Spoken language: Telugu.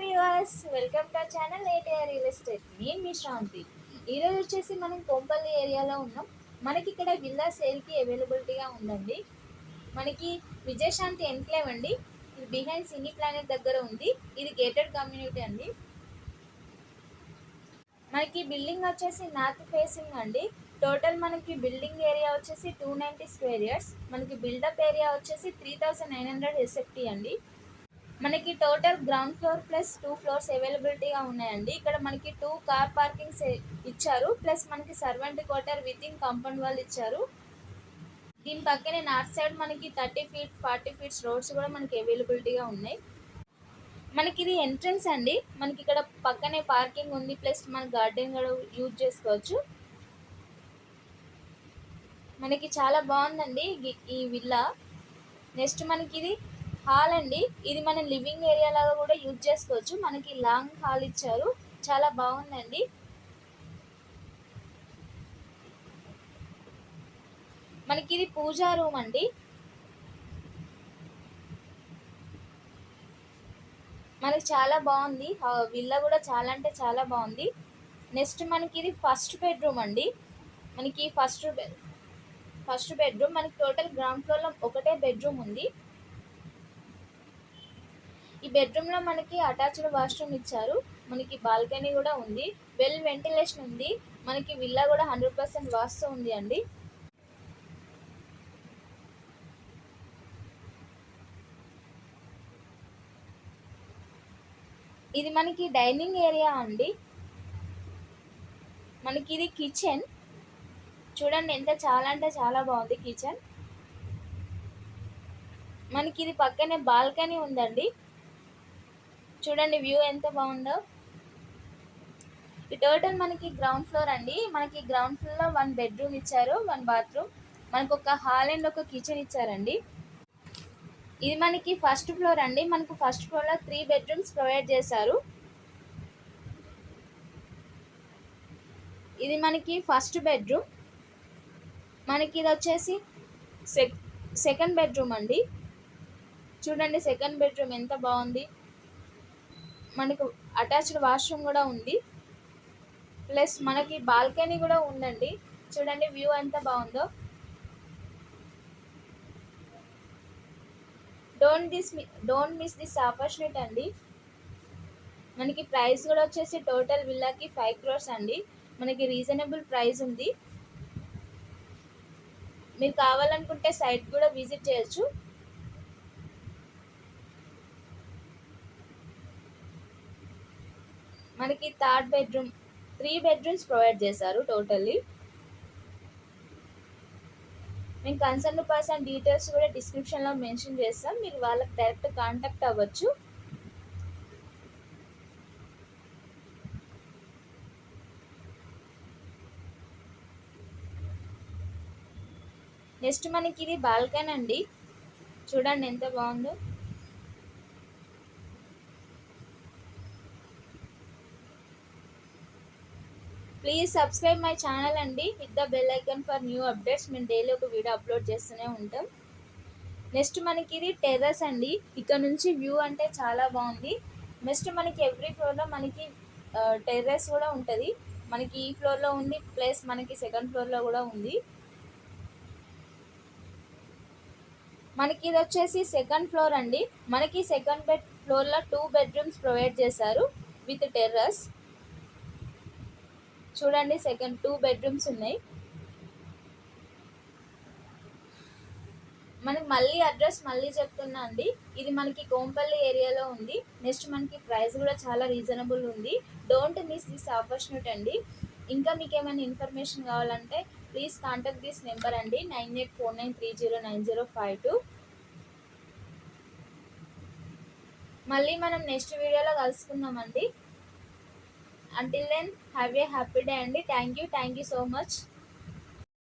Viewers, welcome to channel ATR real estate. నేను మీ శ్రాంతి. ఈరోజు వచ్చేసి మనం కొంపల్లి ఏరియాలో ఉన్నాం. మనకి ఇక్కడ విల్లా సేల్కి అవైలబిలిటీగా ఉందండి. మనకి విజయశాంతి ఎన్క్లేవ్ అండి. ఇది బిహైండ్ సినీ ప్లానెట్ దగ్గర ఉంది. ఇది గేటెడ్ కమ్యూనిటీ అండి. మనకి బిల్డింగ్ వచ్చేసి నార్త్ ఫేసింగ్ అండి. టోటల్ మనకి బిల్డింగ్ ఏరియా వచ్చేసి 290 స్క్వేర్ ఇయర్స్. మనకి బిల్డప్ ఏరియా వచ్చేసి 3900 SFT అండి. మనకి total ground floor plus 2 floors అవైలబిలిటీగా ఉన్నాయండి. ఇక్కడ మనకి 2 కార్ పార్కింగ్స్ ఇచ్చారు. ప్లస్ మనకి servant quarter within compound wall ఇచ్చారు. దీని పక్కనే నార్త్ సైడ్ మనకి 30 ఫీట్ 40 ఫీట్స్ రోడ్స్ కూడా మనకి అవైలబిలిటీగా ఉన్నాయి. మనకి ఇది ఎంట్రన్స్ అండి. మనకి ఇక్కడ పక్కనే పార్కింగ్ ఉంది. ప్లస్ మన గార్డెన్ కూడా యూజ్ చేసుకోవచ్చు. మనకి చాలా బాగుందండి ఈ విల్లా. నెక్స్ట్ మనకి ఇది హాల్ అండి. ఇది మనం లివింగ్ ఏరియా లాగా కూడా యూజ్ చేసుకోవచ్చు. మనకి లాంగ్ హాల్ ఇచ్చారు, చాలా బాగుందండి. మనకి ఇది పూజా రూమ్ అండి. మనకి చాలా బాగుంది విల్లా కూడా, చాలా అంటే చాలా బాగుంది. నెక్స్ట్ మనకి ఇది ఫస్ట్ బెడ్రూమ్ అండి. మనకి ఫస్ట్ బెడ్రూమ్ మనకి టోటల్ గ్రౌండ్ ఫ్లోర్లో ఒకటే బెడ్రూమ్ ఉంది. ఈ బెడ్రూమ్లో మనకి అటాచ్డ్ వాష్రూమ్ ఇచ్చారు. మనకి బాల్కనీ కూడా ఉంది. వెల్ వెంటిలేషన్ ఉంది. మనకి విల్లా కూడా 100% వాస్తు ఉంది అండి. ఇది మనకి డైనింగ్ ఏరియా అండి. మనకి ఇది కిచెన్. చూడండి ఎంత చాలా అంటే చాలా బాగుంది కిచెన్. మనకి ఇది పక్కనే బాల్కనీ ఉందండి. చూడండి వ్యూ ఎంత బాగుందో. ఈ టోటల్ మనకి గ్రౌండ్ ఫ్లోర్ అండి. మనకి గ్రౌండ్ ఫ్లోర్లో 1 బెడ్రూమ్ ఇచ్చారు, 1 బాత్రూమ్. మనకు ఒక హాల్ అండ్ ఒక కిచెన్ ఇచ్చారండి. ఇది మనకి ఫస్ట్ ఫ్లోర్ అండి. మనకు ఫస్ట్ ఫ్లోర్లో 3 బెడ్రూమ్స్ ప్రొవైడ్ చేశారు. ఇది మనకి ఫస్ట్ బెడ్రూమ్. మనకి ఇది వచ్చేసి సెకండ్ బెడ్రూమ్ అండి. చూడండి సెకండ్ బెడ్రూమ్ ఎంత బాగుంది. మనకు అటాచ్డ్ వాష్రూమ్ కూడా ఉంది. ప్లస్ మనకి బాల్కనీ కూడా ఉందండి. చూడండి వ్యూ ఎంత బాగుందో. డోంట్ మిస్ దిస్ ఆపర్చునిటీ అండి. మనకి ప్రైస్ కూడా వచ్చేసి టోటల్ విల్లాకి 5 crores అండి. మనకి రీజనబుల్ ప్రైస్ ఉంది. మీరు కావాలనుకుంటే సైట్ కూడా విజిట్ చేయొచ్చు. మనకి థర్డ్ బెడ్రూమ్ 3 బెడ్రూమ్స్ ప్రొవైడ్ చేశారు టోటల్లీ. మేము కన్సర్న్ పర్సన్ డీటెయిల్స్ కూడా డిస్క్రిప్షన్లో మెన్షన్ చేస్తాం. మీరు వాళ్ళకి డైరెక్ట్ కాంటాక్ట్ అవ్వచ్చు. నెక్స్ట్ మనకి ఇది బాల్కనీ అండి. చూడండి ఎంత బాగుందో. ప్లీజ్ సబ్స్క్రైబ్ మై ఛానల్ అండి. Hit the bell icon for new updates. మేము డైలీ ఒక వీడియో అప్లోడ్ చేస్తూనే ఉంటాం. నెక్స్ట్ మనకి ఇది టెర్రస్ అండి. ఇక్కడ నుంచి వ్యూ అంటే చాలా బాగుంది. నెక్స్ట్ మనకి ఎవ్రీ ఫ్లోర్లో మనకి టెర్రస్ కూడా ఉంటుంది. మనకి ఈ ఫ్లోర్లో ఉంది, ప్లస్ మనకి సెకండ్ ఫ్లోర్లో కూడా ఉంది. మనకి ఇది వచ్చేసి సెకండ్ ఫ్లోర్ అండి. మనకి సెకండ్ ఫ్లోర్లో 2 బెడ్రూమ్స్ ప్రొవైడ్ చేశారు విత్ టెర్రస్. చూడండి 2 బెడ్రూమ్స్ ఉన్నాయి. మనకి మళ్ళీ అడ్రస్ చెప్తున్నా అండి. ఇది మనకి కోంపల్లి ఏరియాలో ఉంది. నెక్స్ట్ మనకి ప్రైస్ కూడా చాలా రీజనబుల్ ఉంది. డోంట్ మిస్ దిస్ ఆపర్చునిటీ అండి. ఇంకా మీకు ఏమైనా ఇన్ఫర్మేషన్ కావాలంటే ప్లీజ్ కాంటాక్ట్ దిస్ నెంబర్ అండి, 9849309052. మళ్ళీ మనం నెక్స్ట్ వీడియోలో కలుసుకుందామండి. Until then have a happy day అండి. Thank you so much.